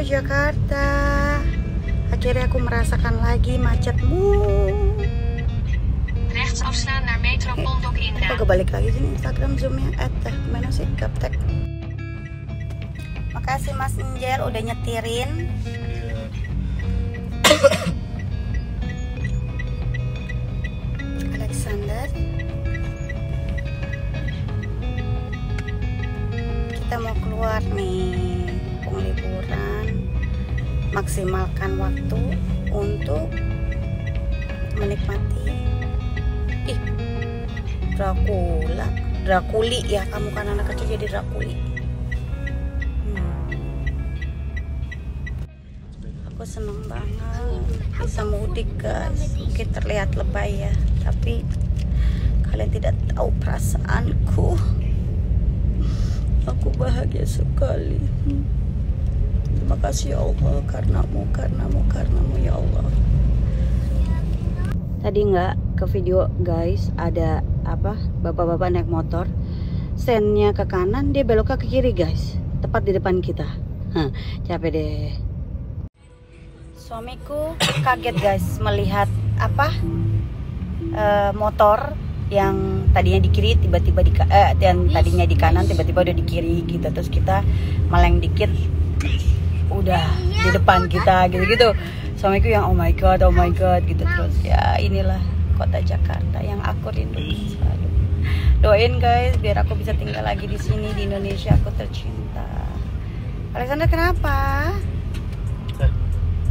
Jakarta. Akhirnya aku merasakan lagi macetmu. Rechtsafslaan naar metro Pondok Indah. Aku balik lagi sini Instagram zoomnya. Mana sih gaptek. Makasih Mas Injel udah nyetirin. Alexander. Kita mau keluar nih, liburan. Maksimalkan waktu untuk menikmati Drakuli ya, kamu kan anak kecil jadi Drakuli. Aku seneng banget bisa mudik guys. Mungkin terlihat lebay ya, tapi kalian tidak tahu perasaanku. Aku bahagia sekali. Terima kasih ya Allah, karenamu ya Allah. Tadi nggak ke video guys, ada bapak-bapak naik motor, sennya ke kanan, dia beloknya ke kiri guys, tepat di depan kita. Capek deh. Suamiku kaget guys melihat motor yang tadinya di kiri tiba-tiba yang tadinya di kanan tiba-tiba udah di kiri gitu. Terus kita meleng dikit udah di depan kita gitu-gitu. Suamiku yang oh my god gitu. Terus ya inilah kota Jakarta yang aku rindukan selalu. Doain guys biar aku bisa tinggal lagi di sini di Indonesia, aku tercinta. Alexander kenapa?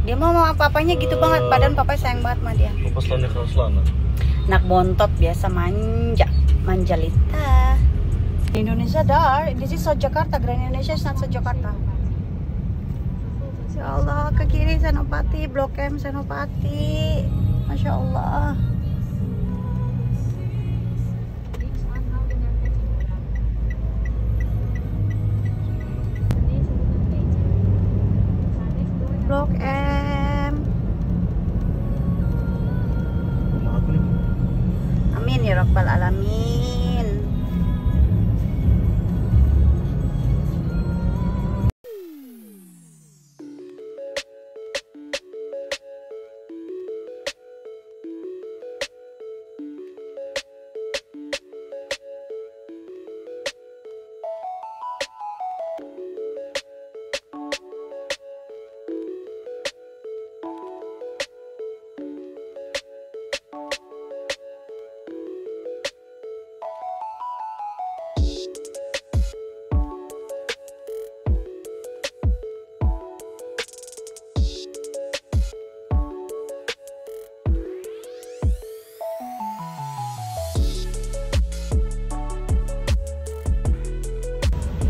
Dia mau apa-apanya gitu banget, badan papa sayang banget sama dia. Anak bontot biasa manjalita. Di Indonesia this is South Jakarta, Grand Indonesia is not South Jakarta. Ya Allah, ke kiri Senopati, Blok M Senopati. Masya Allah. Blok M. Amin ya Rabbal Alamin.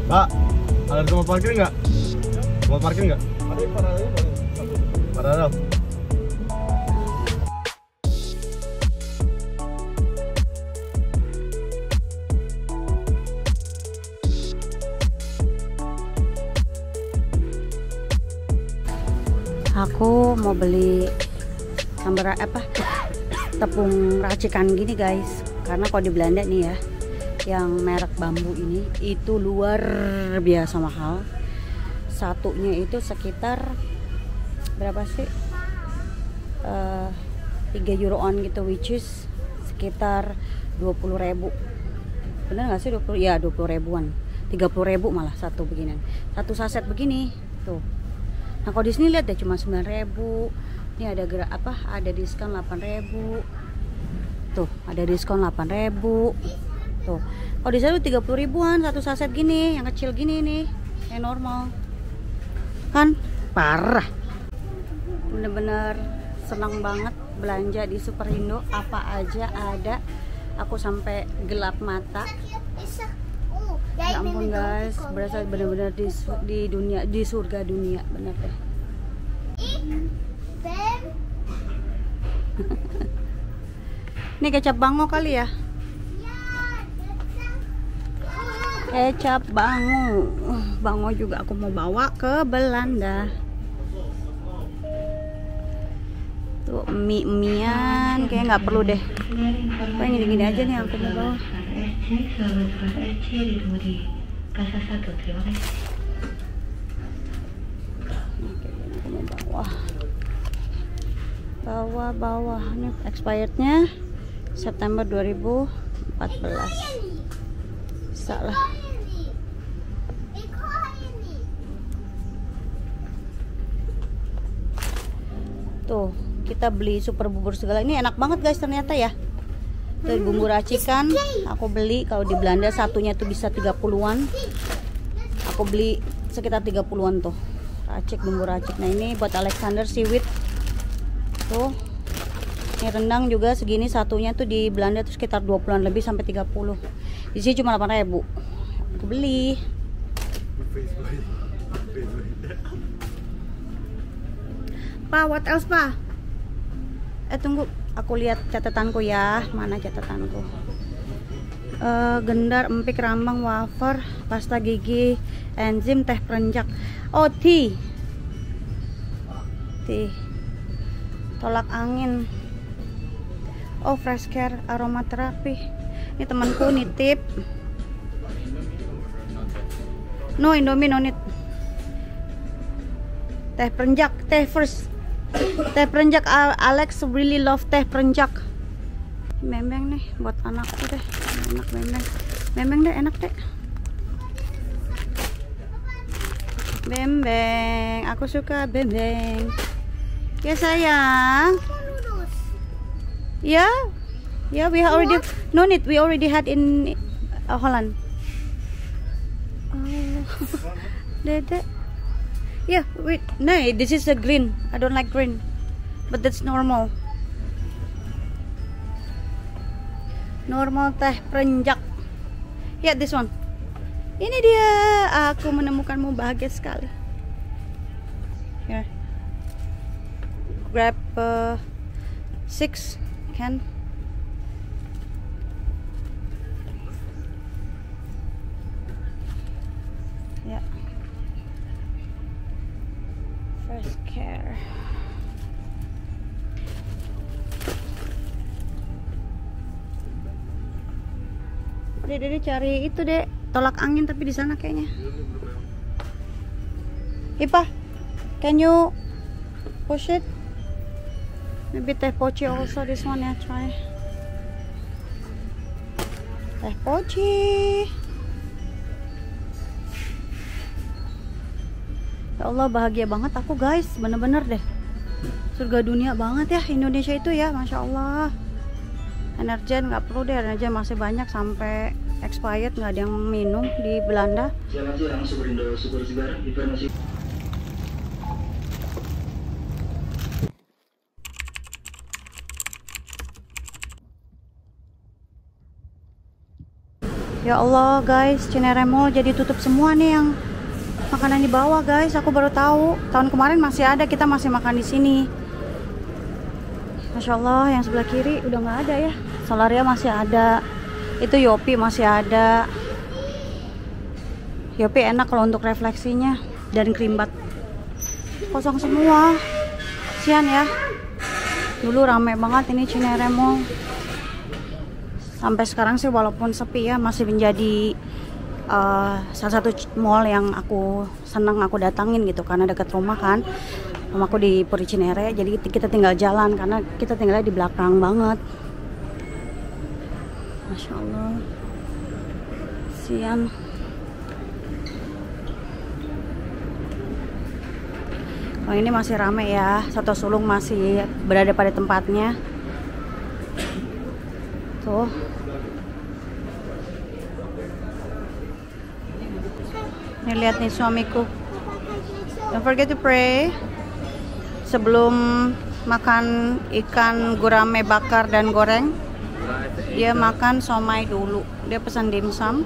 Pak, ada tempat parkir nggak? Tempat parkir nggak? Ada paralel. Aku mau beli tepung racikan gini guys, karena kalau di Belanda nih ya, yang merek bambu ini itu luar biasa mahal. Satunya itu sekitar berapa sih? 3 euroan gitu, which is sekitar 20.000. Bener nggak sih 20? Ya 20 ribuan, 30.000 malah satu beginian. Satu saset begini tuh. Nah kalau di sini lihat deh cuma 9.000. Ini ada ada diskon 8.000. Tuh ada diskon 8.000. Tuh, kalau di sana 30 ribuan satu saset gini, yang kecil gini nih, yang normal. Kan parah. Bener-bener senang banget belanja di Superindo, apa aja ada. Aku sampai gelap mata. Ya ampun guys, berasa bener-bener di dunia, di surga dunia, bener deh. Ini kecap bango kali ya? Kecap bango juga aku mau bawa ke Belanda. Tuh mie-mian kayak nggak perlu deh. Kayak gini-gini aja nih aku mau bawa. Bawah ini expirednya September 2014. Salah. Tuh, kita beli super bubur segala. Ini enak banget guys ternyata ya. Tuh bumbu racikan aku beli, kalau di Belanda satunya tuh bisa 30-an. Aku beli sekitar 30-an tuh. Racik, bumbu racik. Nah, ini buat Alexander seaweed. Tuh. Ini rendang juga segini satunya tuh di Belanda tuh sekitar 20-an lebih sampai 30. Di sini cuma 8.000. Aku beli. Pa, what else, Pa? Tunggu, aku lihat catatanku ya. Mana catatanku? Gendar, empik, rambang, wafer, pasta gigi, enzim, teh perenjak. Oh, tea. Tolak angin. Oh, fresh care, aromaterapi. Ini temanku nitip. No, Indomie no need. Teh perenjak, teh first. Teh perenjak, Alex really love teh perenjak. Bembeng nih buat anakku deh. Enak bembeng. Bembeng deh, enak deh. Bembeng, aku suka bembeng. Ya sayang. Ya, yeah, we already no need. We already had in Holland. Oh, Dede. Yeah, wait. No, this is a green. I don't like green, but that's normal. Normal teh perenjak. Yeah, this one. Ini dia. Aku menemukanmu, bahagia sekali. Here. Grab 6 can. Ya. First care. Dede cari itu deh, tolak angin tapi di sana kayaknya. Ipa, can you push it? Maybe teh poci also, this one ya, try. Teh poci. Ya Allah, bahagia banget aku guys, bener-bener deh. Surga dunia banget ya Indonesia itu ya, Masya Allah. Energen nggak perlu deh, energen masih banyak sampai expired, nggak ada yang minum di Belanda. Selamat siang, Superindo Super Segar, informasi. Ya Allah guys, Cinere Mall jadi tutup semua nih yang makanan di bawah guys. Aku baru tahu, tahun kemarin masih ada, kita masih makan di sini. Masya Allah, yang sebelah kiri udah nggak ada ya. Solaria masih ada, itu Yopi masih ada. Yopi enak kalau untuk refleksinya, dan Krimbat kosong semua. Sian ya, dulu rame banget ini Cinere Mall. Sampai sekarang sih walaupun sepi ya, masih menjadi salah satu mall yang aku senang aku datangin gitu, karena dekat rumah kan. Rumahku di Puri Cinere, jadi kita tinggal jalan karena kita tinggalnya di belakang banget. Masya Allah, sian. Oh, ini masih rame ya, Soto Sulung masih berada pada tempatnya. Tuh. Ini lihat nih suamiku. Don't forget to pray. Sebelum makan ikan gurame bakar dan goreng, dia makan somai dulu. Dia pesan dimsum.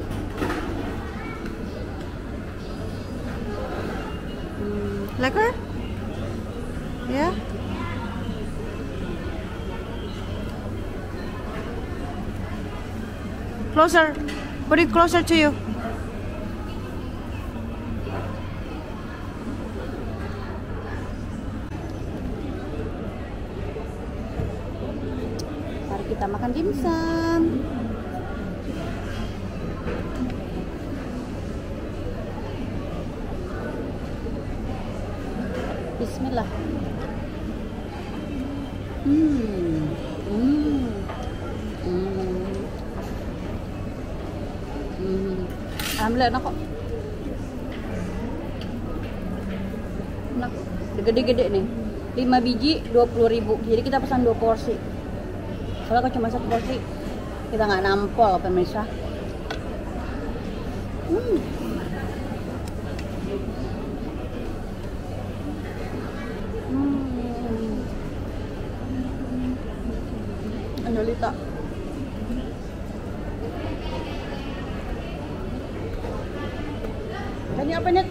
Lekker? Ya? Closer. Put it closer to you. Mari kita makan dimsum. Bismillah. Alhamdulillah enak kok. Enak. Gede-gede nih. 5 biji 20.000. Jadi kita pesan 2 porsi. Soalnya kalau cuma 1 porsi kita nggak nampol pemirsa. Anjolita. Ini apa nih?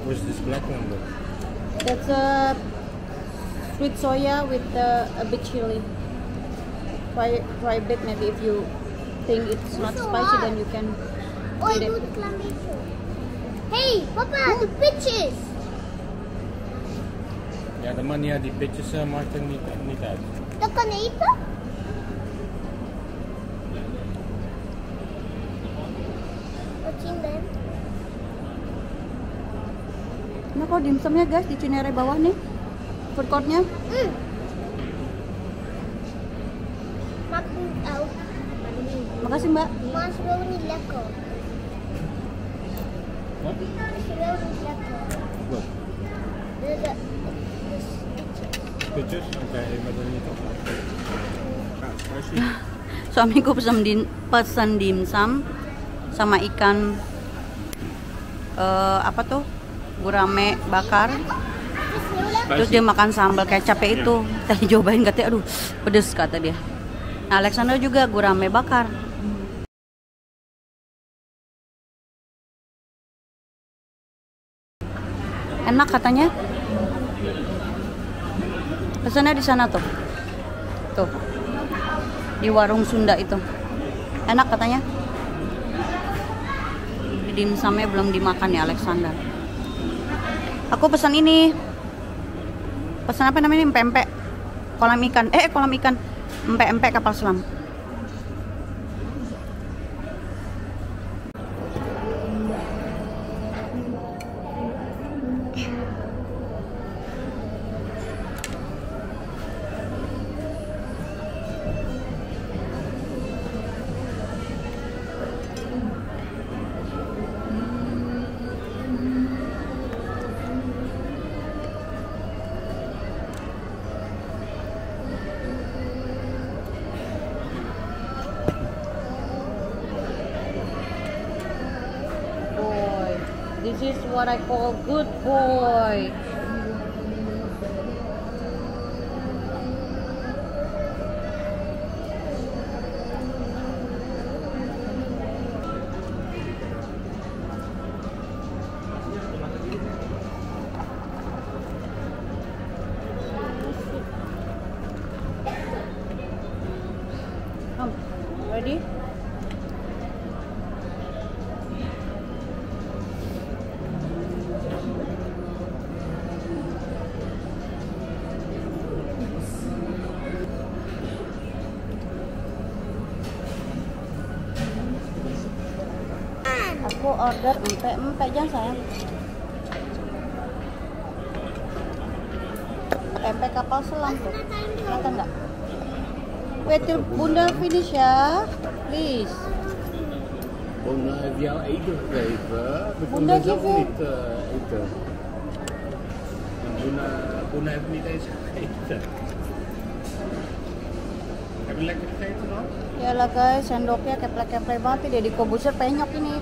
What's this black one though? That's a sweet soya with a bit chili. Try a bit, maybe if you think it's not spicy, then you can eat it. Hey, Papa, the pitches. Ja, de man die pitjes maakt er niet uit. Dat kan eten? What's in them? Nah kok dimsumnya guys di Cinere bawah nih, food courtnya. Makin tahu. Makasih mbak. Mas wil niet lekker. Wat? Mas wil niet lekker. Wat? De Pitjes? Oké, maar dan niet op. Ja, spicy. Suamiku pesan dimsum sama ikan apa tuh? Gurame bakar. Terus dia makan sambal kecap itu. Tadi cobain katanya aduh pedes kata dia. Nah, Alexander juga gurame bakar. Enak katanya. Pesannya di sana tuh. Tuh. Di warung Sunda itu. Enak katanya. Dimsumnya belum dimakan ya Alexander. Aku pesan ini. Pesan apa namanya? Empek-empek. Kolam ikan. Empek-empek kapal selam. This is what I call good boy. Come, ready? Aku order empek jangan sayang. Empek kapal selam tuh. Makan nggak? Wait till Bunda finish ya, please. Bunda heeft jou eten gegeven. We Bunda konden zelf geven. niet eten. Bunda heeft niet eens gegeten. Heb je lekker gegeten dan? Ya lah guys, sendoknya keplek-keplek banget dia di Kobuser penyok ini.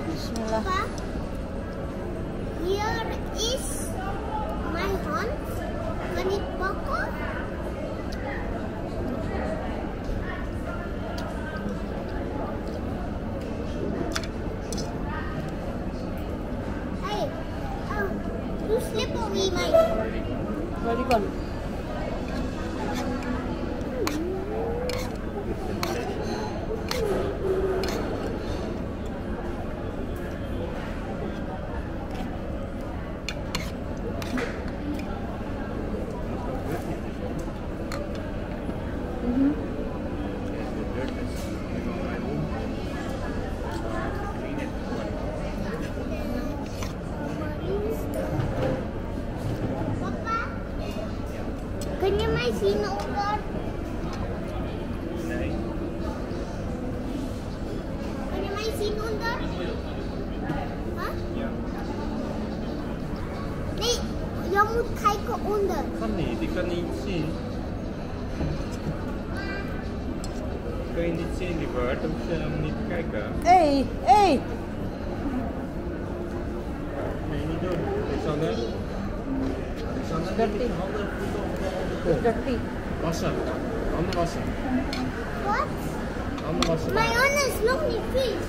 Bismillah. Papa, here is my hand. Kan it pakken? Hey, you slip away my. Ready gone. Kan je mij zien onder? Nee. Kan je mij zien onder? Huh? Ja. Nee, je moet kijken onder. Kan niet, ik kan niet zien. Kun je niet zien, lieverd? Dan moet je hem niet kijken. Hey, hey. Nee, niet doen. Alexander. Alexander, neem je handen goed over de kop. Dirty. Wassen. Handen wassen. Wat? Handen wassen. Mijn hand is nog niet vies.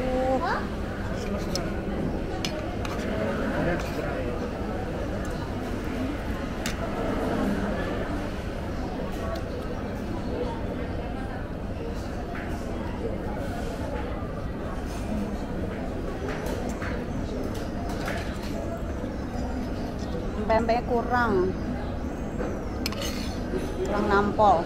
Oh, Huh? Wassen, wassen daar. Rechts draaien. pempeknya kurang nampol.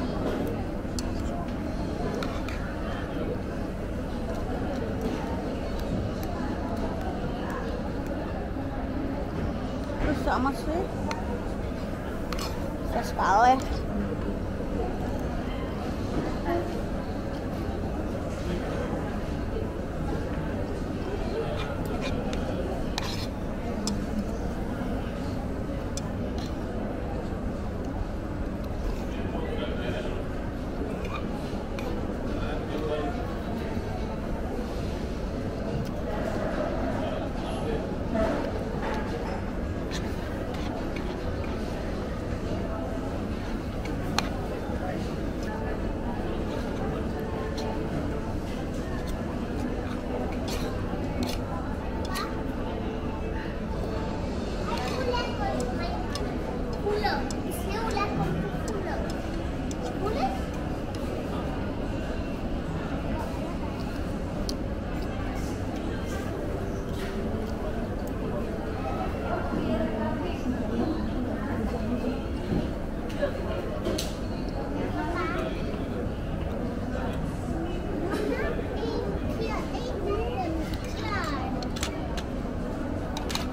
Terus sama sih, saya sekali.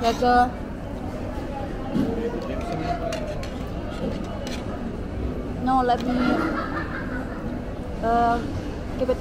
Jaga. No, let me give it